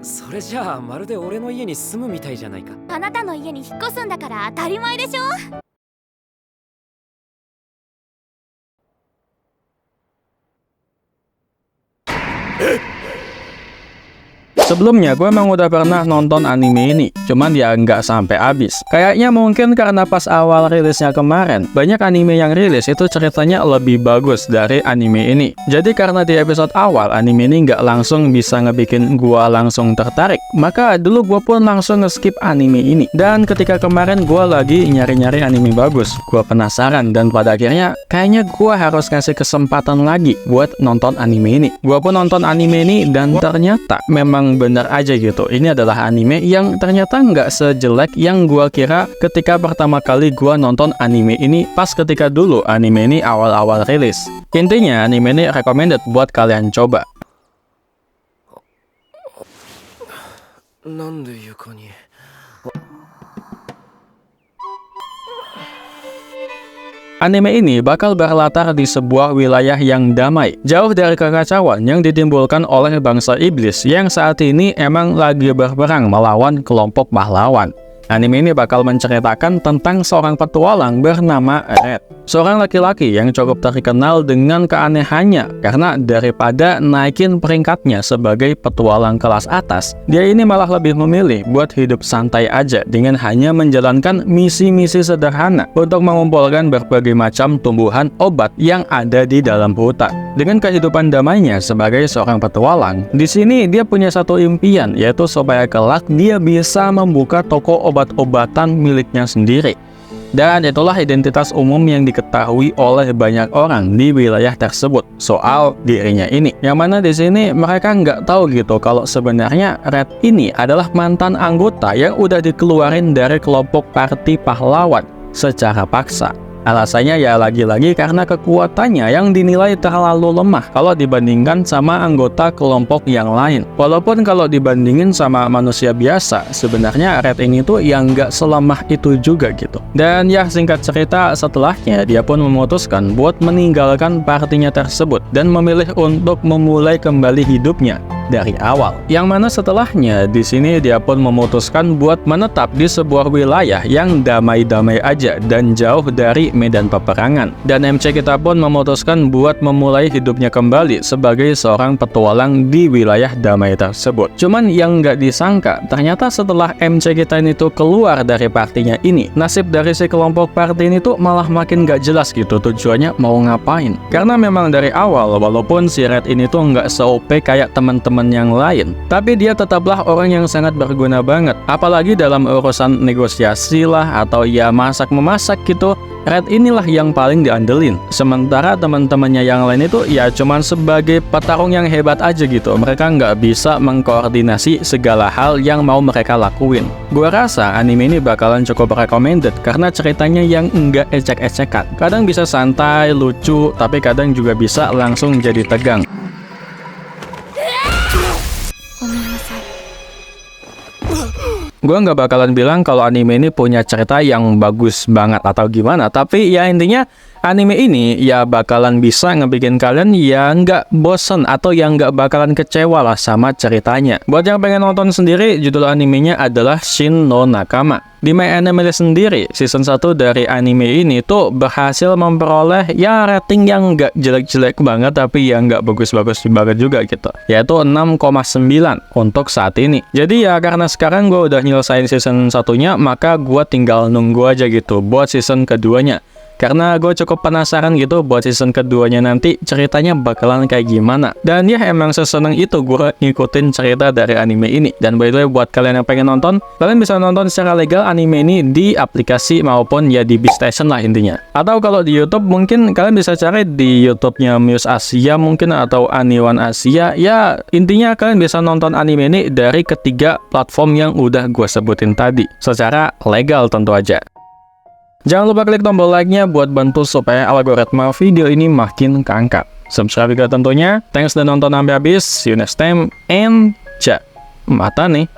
それじゃあまるで俺の家に住むみたいじゃないか。あなたの家に引っ越すんだから当たり前でしょ。Sebelumnya gue emang udah pernah nonton anime ini, cuman ya nggak sampai habis. Kayaknya mungkin karena pas awal rilisnya kemarin, banyak anime yang rilis itu ceritanya lebih bagus dari anime ini. Jadi karena di episode awal anime ini nggak langsung bisa ngebikin gue langsung tertarik, maka dulu gue pun langsung nge-skip anime ini. Dan ketika kemarin gue lagi nyari-nyari anime bagus, gue penasaran dan pada akhirnya kayaknya gue harus ngasih kesempatan lagi buat nonton anime ini. Gue pun nonton anime ini dan ternyata memang bener aja gitu. Ini adalah anime yang ternyata nggak sejelek yang gua kira ketika pertama kali gua nonton anime ini pas ketika dulu anime ini awal-awal rilis. Intinya anime ini recommended buat kalian coba. なんで床に。 Anime ini bakal berlatar di sebuah wilayah yang damai, jauh dari kekacauan yang ditimbulkan oleh bangsa iblis yang saat ini emang lagi berperang melawan kelompok pahlawan. Anime ini bakal menceritakan tentang seorang petualang bernama Red. Seorang laki-laki yang cukup terkenal dengan keanehannya karena daripada naikin peringkatnya sebagai petualang kelas atas, dia ini malah lebih memilih buat hidup santai aja dengan hanya menjalankan misi-misi sederhana untuk mengumpulkan berbagai macam tumbuhan obat yang ada di dalam hutan. Dengan kehidupan damainya sebagai seorang petualang, di sini dia punya satu impian, yaitu supaya kelak dia bisa membuka toko obat-obatan miliknya sendiri. Dan itulah identitas umum yang diketahui oleh banyak orang di wilayah tersebut soal dirinya ini. Yang mana di sini mereka nggak tahu gitu kalau sebenarnya Red ini adalah mantan anggota yang udah dikeluarin dari kelompok parti pahlawan secara paksa. Alasannya ya lagi-lagi karena kekuatannya yang dinilai terlalu lemah kalau dibandingkan sama anggota kelompok yang lain. Walaupun kalau dibandingin sama manusia biasa, sebenarnya Red ini tuh yang nggak selemah itu juga gitu. Dan ya singkat cerita, setelahnya dia pun memutuskan buat meninggalkan partinya tersebut dan memilih untuk memulai kembali hidupnya dari awal. Yang mana setelahnya di sini dia pun memutuskan buat menetap di sebuah wilayah yang damai-damai aja dan jauh dari medan peperangan. Dan MC kita pun memutuskan buat memulai hidupnya kembali sebagai seorang petualang di wilayah damai tersebut. Cuman yang nggak disangka, ternyata setelah MC kita ini tuh keluar dari partinya ini, nasib dari si kelompok parti ini tuh malah makin nggak jelas gitu tujuannya mau ngapain. Karena memang dari awal, walaupun si Red ini tuh nggak se-OP kayak teman-teman yang lain, tapi dia tetaplah orang yang sangat berguna banget. Apalagi dalam urusan negosiasi lah atau ya masak-memasak gitu, Red inilah yang paling diandelin. Sementara teman-temannya yang lain itu ya cuman sebagai petarung yang hebat aja gitu. Mereka nggak bisa mengkoordinasi segala hal yang mau mereka lakuin. Gua rasa anime ini bakalan cukup recommended karena ceritanya yang nggak ecek-ecekan. Kadang bisa santai, lucu, tapi kadang juga bisa langsung jadi tegang. Gue nggak bakalan bilang kalau anime ini punya cerita yang bagus banget atau gimana, tapi ya intinya anime ini ya bakalan bisa ngebikin kalian ya nggak bosen atau yang nggak bakalan kecewa lah sama ceritanya. Buat yang pengen nonton sendiri, judul animenya adalah Shin no Nakama. Di MyAnimeList sendiri, season 1 dari anime ini tuh berhasil memperoleh ya rating yang nggak jelek-jelek banget tapi yang nggak bagus-bagus banget juga gitu, yaitu 6,9 untuk saat ini. Jadi ya karena sekarang gue udah nyelesain season 1-nya, maka gue tinggal nunggu aja gitu buat season keduanya. Karena gue cukup penasaran gitu buat season keduanya nanti ceritanya bakalan kayak gimana. Dan ya emang seseneng itu gue ngikutin cerita dari anime ini. Dan by the way buat kalian yang pengen nonton, kalian bisa nonton secara legal anime ini di aplikasi maupun ya di Beastation lah intinya. Atau kalau di YouTube mungkin kalian bisa cari di YouTube-nya Muse Asia mungkin atau Aniwan Asia. Ya intinya kalian bisa nonton anime ini dari ketiga platform yang udah gue sebutin tadi. Secara legal tentu aja. Jangan lupa klik tombol like-nya buat bantu supaya algoritma video ini makin keangkat. Subscribe juga tentunya. Thanks udah nonton sampai habis. See you next time and mata nih.